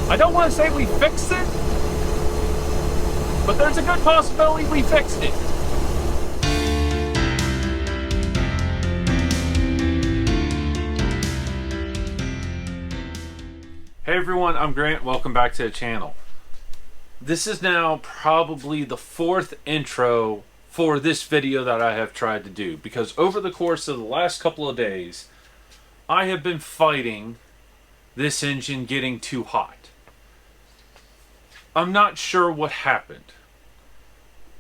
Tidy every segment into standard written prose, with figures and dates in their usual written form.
I don't want to say we fixed it, but there's a good possibility we fixed it. Hey everyone, I'm Grant. Welcome back to the channel. This is now probably the fourth intro for this video that I have tried to do, because over the course of the last couple of days, I have been fighting this engine getting too hot. I'm not sure what happened.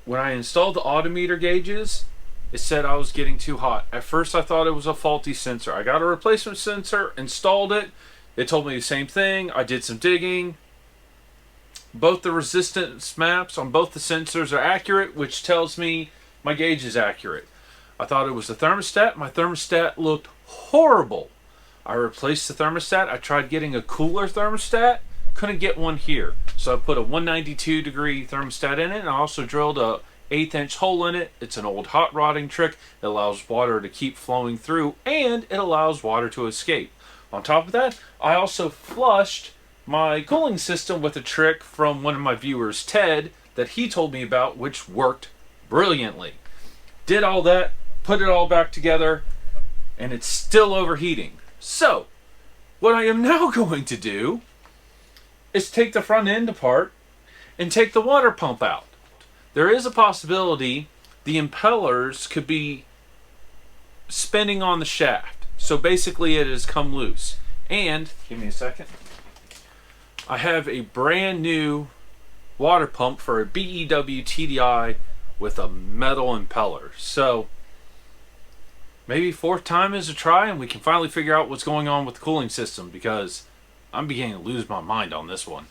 When I installed the autometer gauges, it said I was getting too hot. At first I thought it was a faulty sensor. I got a replacement sensor, installed it. It told me the same thing. I did some digging. Both the resistance maps on both the sensors are accurate, which tells me my gauge is accurate. I thought it was the thermostat. My thermostat looked horrible. I replaced the thermostat. I tried getting a cooler thermostat. Couldn't get one here. So I put a 192 degree thermostat in it, and I also drilled a 1/8 inch hole in it. It's an old hot rodding trick. It allows water to keep flowing through, and it allows water to escape. On top of that, I also flushed my cooling system with a trick from one of my viewers, Ted, that he told me about, which worked brilliantly. Did all that, put it all back together, and it's still overheating. So, what I am now going to do is take the front end apart and take the water pump out. There is a possibility the impellers could be spinning on the shaft. So basically it has come loose. And, give me a second, I have a brand new water pump for a BEW TDI with a metal impeller. So maybe fourth time is a try and we can finally figure out what's going on with the cooling system, because I'm beginning to lose my mind on this one.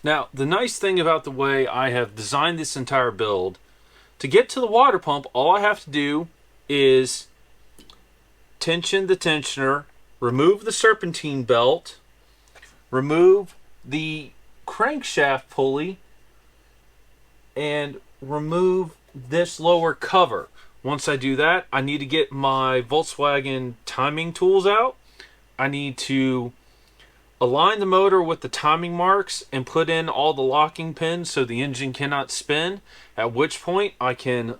Now, the nice thing about the way I have designed this entire build, to get to the water pump, all I have to do is tension the tensioner, remove the serpentine belt, remove the crankshaft pulley, and remove this lower cover. Once I do that, I need to get my Volkswagen timing tools out. I need to align the motor with the timing marks and put in all the locking pins so the engine cannot spin, at which point I can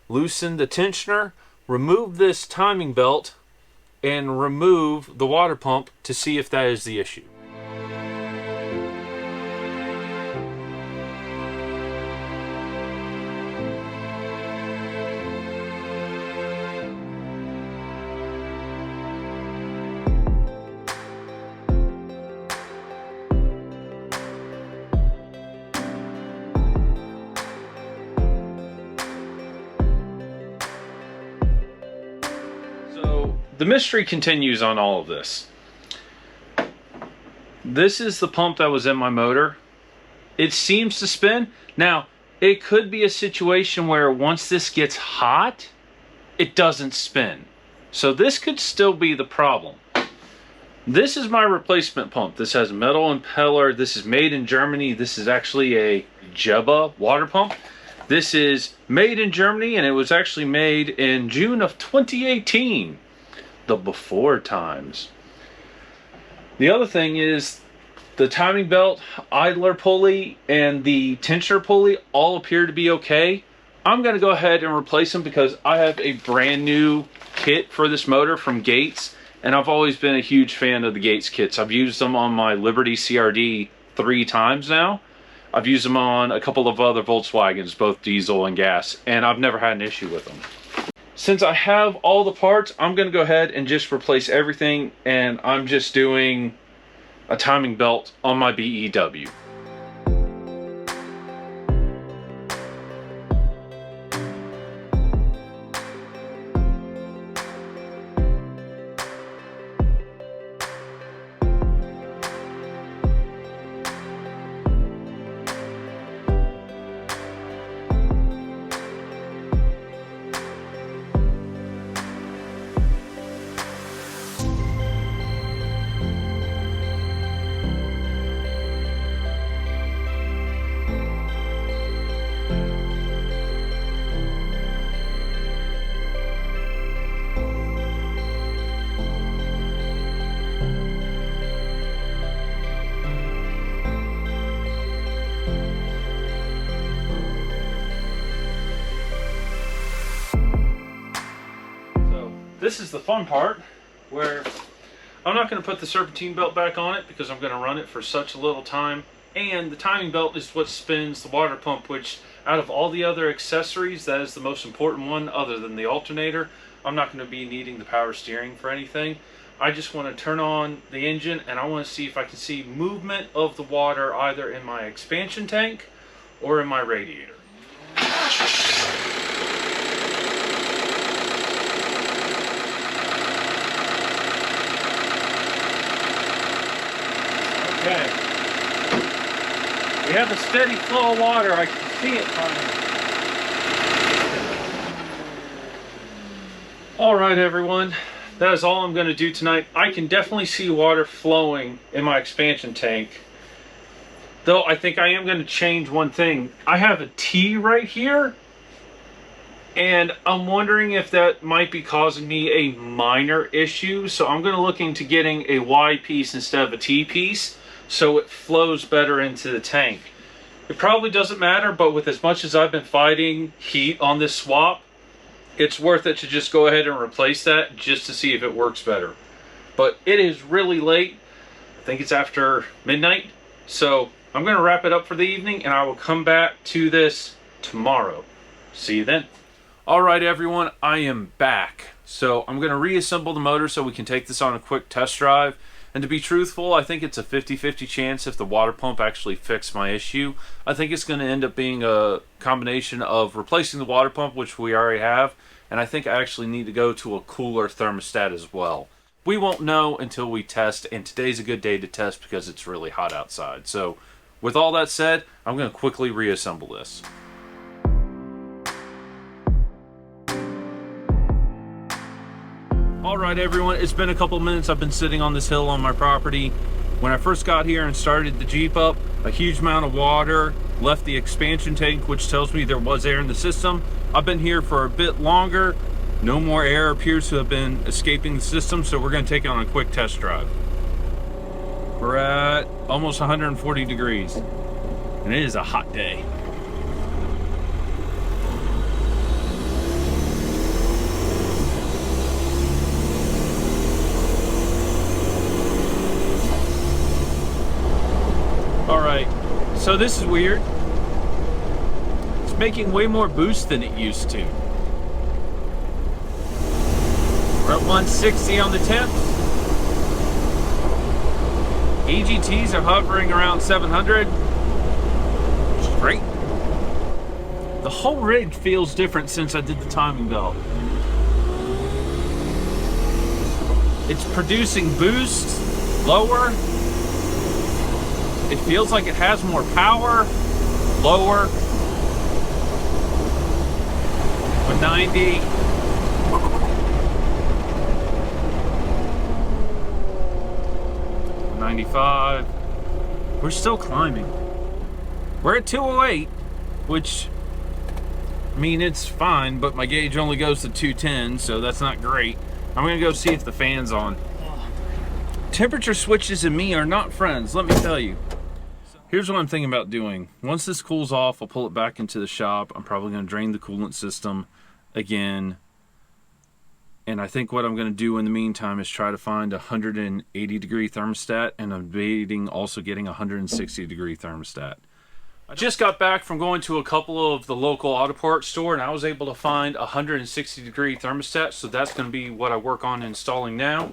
loosen the tensioner, remove this timing belt, and remove the water pump to see if that is the issue. The mystery continues on all of this. This is the pump that was in my motor. It seems to spin. Now, it could be a situation where once this gets hot, it doesn't spin. So this could still be the problem. This is my replacement pump. This has a metal impeller. This is made in Germany. This is actually a JB water pump. This is made in Germany, and it was actually made in June of 2018. The before times. The other thing is the timing belt, idler pulley, and the tensioner pulley all appear to be okay. I'm going to go ahead and replace them because I have a brand new kit for this motor from Gates, and I've always been a huge fan of the Gates kits. I've used them on my Liberty CRD 3 times now. I've used them on a couple of other Volkswagens, both diesel and gas, and I've never had an issue with them. Since I have all the parts, I'm going to go ahead and just replace everything, and I'm just doing a timing belt on my BEW. this is the fun part where I'm not going to put the serpentine belt back on it because I'm going to run it for such a little time. And the timing belt is what spins the water pump, which out of all the other accessories, that is the most important one other than the alternator. I'm not going to be needing the power steering for anything. I just want to turn on the engine and I want to see if I can see movement of the water either in my expansion tank or in my radiator. Okay. We have a steady flow of water. I can see it finally. All right, everyone. That is all I'm going to do tonight. I can definitely see water flowing in my expansion tank. Though I think I am going to change one thing. I have a T right here. And I'm wondering if that might be causing me a minor issue. So I'm going to look into getting a Y piece instead of a T piece, so it flows better into the tank. It probably doesn't matter, but with as much as I've been fighting heat on this swap, it's worth it to just go ahead and replace that just to see if it works better. But it is really late. I think it's after midnight. So I'm going to wrap it up for the evening and I will come back to this tomorrow. See you then. All right, everyone, I am back. So I'm going to reassemble the motor so we can take this on a quick test drive. And to be truthful, I think it's a 50-50 chance if the water pump actually fixed my issue. I think it's going to end up being a combination of replacing the water pump, which we already have, and I think I actually need to go to a cooler thermostat as well. We won't know until we test, and today's a good day to test because it's really hot outside. So with all that said, I'm going to quickly reassemble this. Alright, everyone, it's been a couple minutes. I've been sitting on this hill on my property. When I first got here and started the Jeep up, a huge amount of water left the expansion tank, which tells me there was air in the system. I've been here for a bit longer. No more air appears to have been escaping the system, so we're going to take it on a quick test drive. We're at almost 140 degrees, and it is a hot day. Alright, so this is weird. It's making way more boost than it used to. We're at 160 on the temps. EGTs are hovering around 700. Which is great. The whole rig feels different since I did the timing belt. It's producing boost, lower. It feels like it has more power, lower, with 90. $95. We're still climbing. We're at 208, which, I mean, it's fine, but my gauge only goes to 210, so that's not great. I'm gonna go see if the fan's on. Temperature switches and me are not friends, let me tell you. Here's what I'm thinking about doing. Once this cools off, I'll pull it back into the shop. I'm probably going to drain the coolant system again. And I think what I'm going to do in the meantime is try to find a 180 degree thermostat, and I'm debating also getting a 160 degree thermostat. I just got back from going to a couple of the local auto parts store, and I was able to find a 160 degree thermostat, so that's going to be what I work on installing now.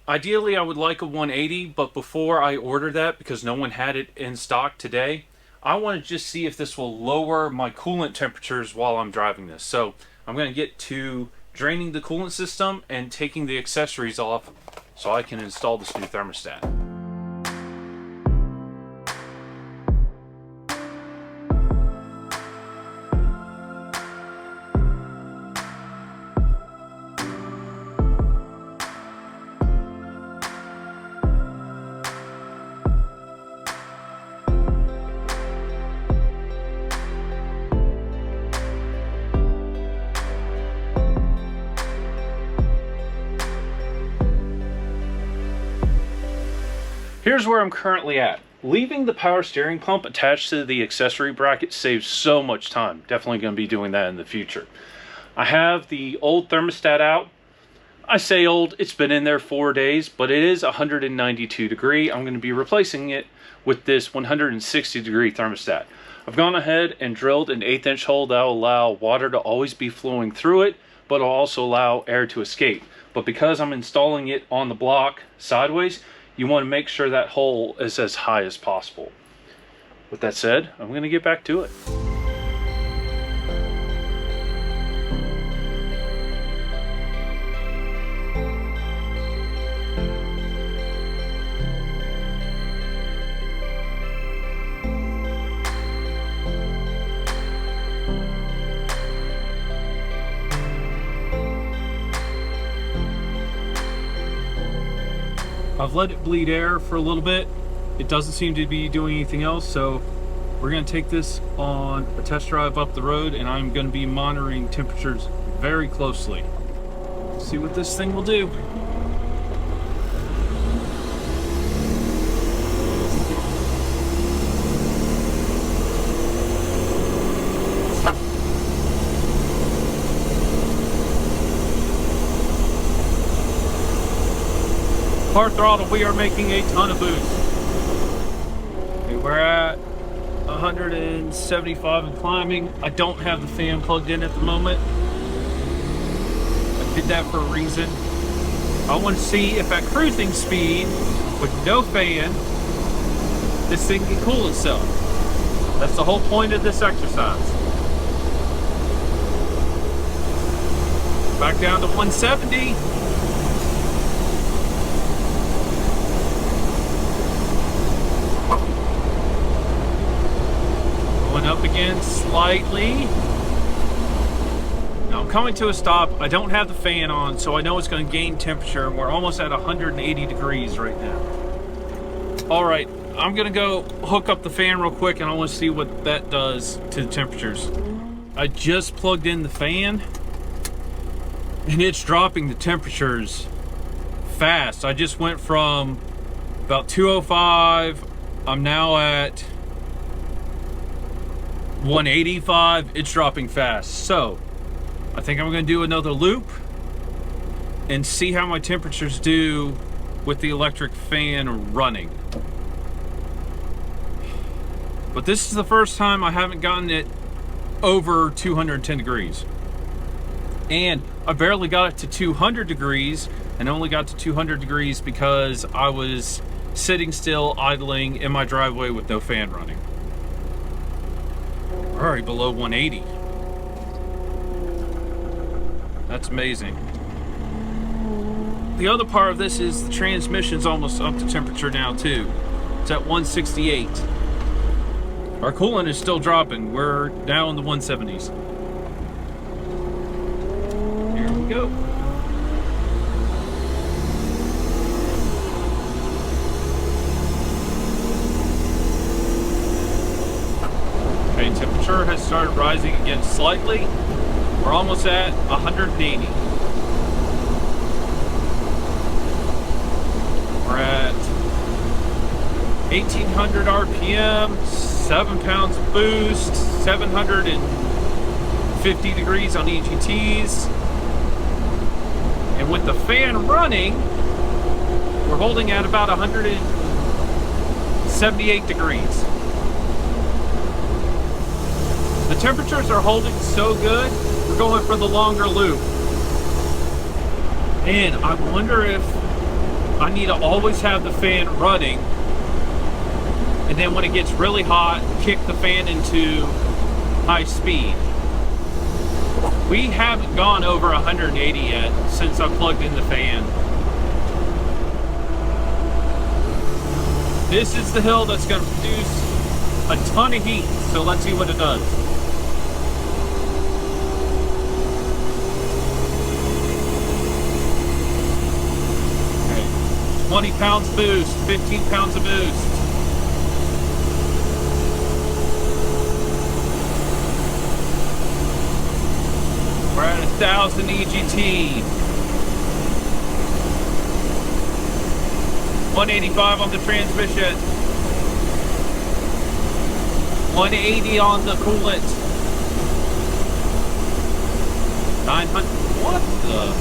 Ideally, I would like a 180, but before I order that, because no one had it in stock today, I want to just see if this will lower my coolant temperatures while I'm driving this. So I'm going to get to draining the coolant system and taking the accessories off so I can install this new thermostat. Here's where I'm currently at. Leaving the power steering pump attached to the accessory bracket saves so much time. Definitely going to be doing that in the future. I have the old thermostat out. I say old, it's been in there 4 days, but it is 192 degree. I'm going to be replacing it with this 160 degree thermostat. I've gone ahead and drilled an 1/8 inch hole that will allow water to always be flowing through it, but will also allow air to escape. But because I'm installing it on the block sideways, you want to make sure that hole is as high as possible. With that said, I'm going to get back to it. I've let it bleed air for a little bit. It doesn't seem to be doing anything else, so we're going to take this on a test drive up the road, and I'm going to be monitoring temperatures very closely. See what this thing will do. Hard throttle, we are making a ton of boost. Okay, we're at 175 and climbing. I don't have the fan plugged in at the moment. I did that for a reason. I want to see if at cruising speed, with no fan, this thing can cool itself. That's the whole point of this exercise. Back down to 170. Up again slightly. Now I'm coming to a stop. I don't have the fan on, so I know it's going to gain temperature, and we're almost at 180 degrees right now. All right, I'm going to go hook up the fan real quick, and I want to see what that does to the temperatures. I just plugged in the fan, and it's dropping the temperatures fast. I just went from about 205. I'm now at 185. It's dropping fast. So I think I'm going to do another loop and see how my temperatures do with the electric fan running. But this is the first time I haven't gotten it over 210 degrees. And I barely got it to 200 degrees, and only got to 200 degrees because I was sitting still, idling in my driveway with no fan running. Already below 180. That's amazing. The other part of this is the transmission's almost up to temperature now too. It's at 168. Our coolant is still dropping. We're now in the 170s. Here we go. Temperature has started rising again slightly. We're almost at 180. We're at 1800 RPM, 7 pounds of boost, 750 degrees on EGTs. And with the fan running, we're holding at about 178 degrees. The temperatures are holding so good, we're going for the longer loop. And I wonder if I need to always have the fan running, and then when it gets really hot, kick the fan into high speed. We haven't gone over 180 yet since I plugged in the fan. This is the hill that's going to produce a ton of heat, so let's see what it does. 20 pounds boost, 15 pounds of boost. We're at 1,000 EGT. 185 on the transmission. 180 on the coolant. 900, what the?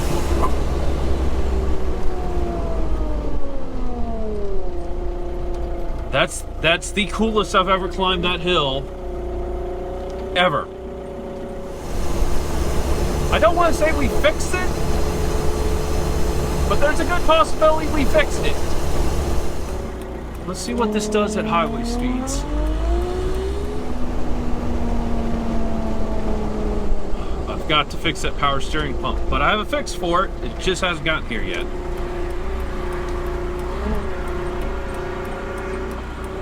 That's the coolest I've ever climbed that hill. Ever. I don't want to say we fixed it, but there's a good possibility we fixed it. Let's see what this does at highway speeds. I've got to fix that power steering pump, but I have a fix for it. It just hasn't gotten here yet.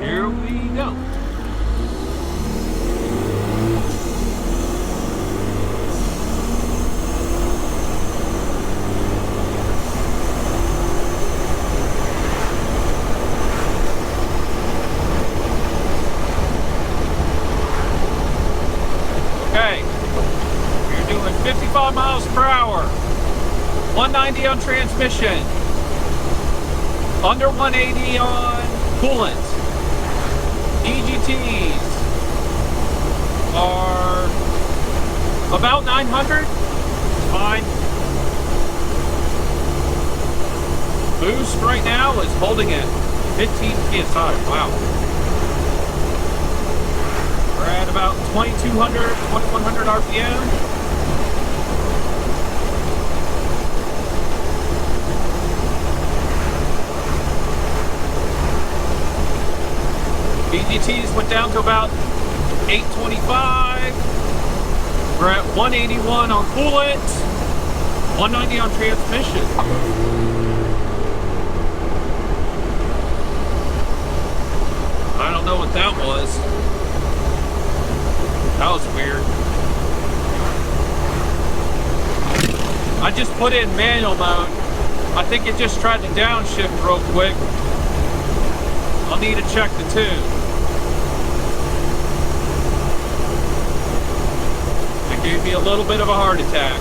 Here we go. Okay, you're doing 55 miles per hour, 190 on transmission, under 180 on coolant. EGTs are about 900, fine. Boost right now is holding at 15 PSI, wow. We're at about 2200, 2100 RPM. EGTs went down to about 825. We're at 181 on coolant, 190 on transmission. I don't know what that was. That was weird. I just put it in manual mode. I think it just tried to downshift real quick. I'll need to check the tune. It gave me a little bit of a heart attack.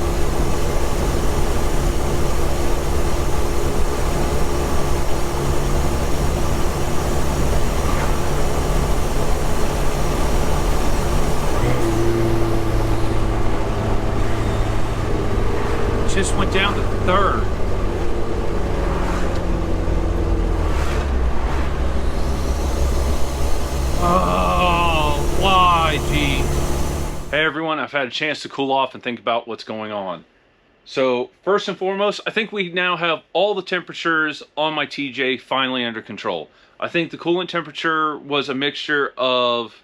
Just went down to third. Oh, why, G? Hey everyone, I've had a chance to cool off and think about what's going on. So, first and foremost, I think we now have all the temperatures on my TJ finally under control. I think the coolant temperature was a mixture of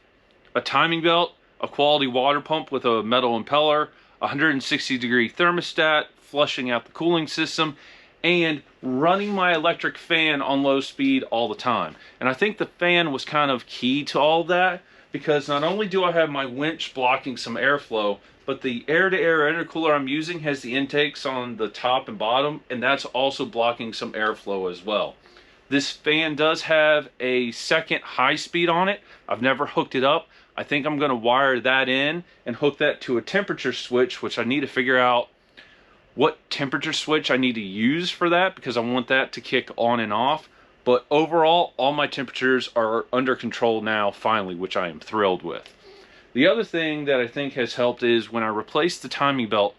a timing belt, a quality water pump with a metal impeller, 160-degree thermostat, flushing out the cooling system, and running my electric fan on low speed all the time. And I think the fan was kind of key to all that, because not only do I have my winch blocking some airflow, but the air-to-air intercooler I'm using has the intakes on the top and bottom, and that's also blocking some airflow as well. This fan does have a second high speed on it. I've never hooked it up. I think I'm going to wire that in and hook that to a temperature switch, which I need to figure out what temperature switch I need to use for that, because I want that to kick on and off. But overall, all my temperatures are under control now, finally, which I am thrilled with. The other thing that I think has helped is when I replaced the timing belt,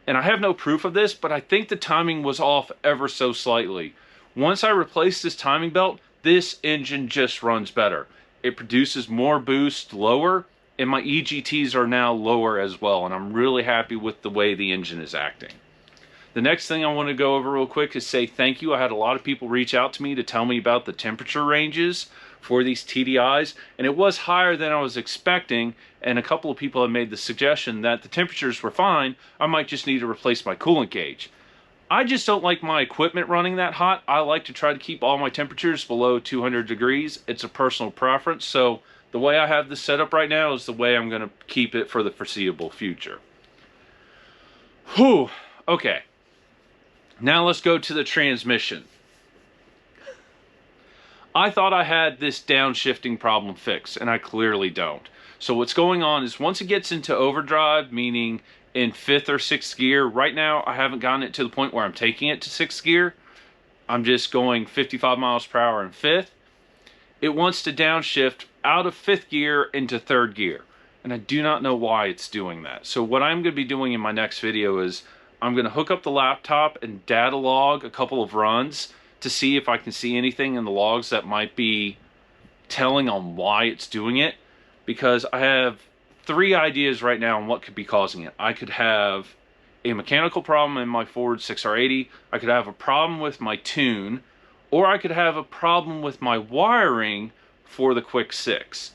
and I have no proof of this, but I think the timing was off ever so slightly. Once I replaced this timing belt, this engine just runs better. It produces more boost lower, and my EGTs are now lower as well, and I'm really happy with the way the engine is acting. The next thing I want to go over real quick is say thank you. I had a lot of people reach out to me to tell me about the temperature ranges for these TDIs, and it was higher than I was expecting, and a couple of people have made the suggestion that the temperatures were fine. I might just need to replace my coolant gauge. I just don't like my equipment running that hot. I like to try to keep all my temperatures below 200 degrees. It's a personal preference, so the way I have this set up right now is the way I'm going to keep it for the foreseeable future. Whew, okay. Now let's go to the transmission. I thought I had this downshifting problem fixed, and I clearly don't. So what's going on is once it gets into overdrive, meaning in 5th or 6th gear, right now I haven't gotten it to the point where I'm taking it to 6th gear. I'm just going 55 miles per hour in 5th. It wants to downshift out of 5th gear into 3rd gear, and I do not know why it's doing that. So what I'm going to be doing in my next video is I'm going to hook up the laptop and data log a couple of runs to see if I can see anything in the logs that might be telling on why it's doing it, because I have 3 ideas right now on what could be causing it. I could have a mechanical problem in my Ford 6R80, I could have a problem with my tune, or I could have a problem with my wiring for the Quick 6.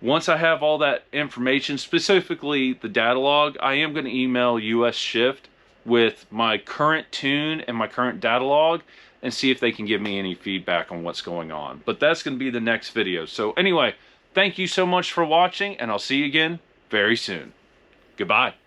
Once I have all that information, specifically the data log, I am going to email US Shift with my current tune and my current data log and see if they can give me any feedback on what's going on. But that's going to be the next video. So anyway, thank you so much for watching, and I'll see you again very soon. Goodbye.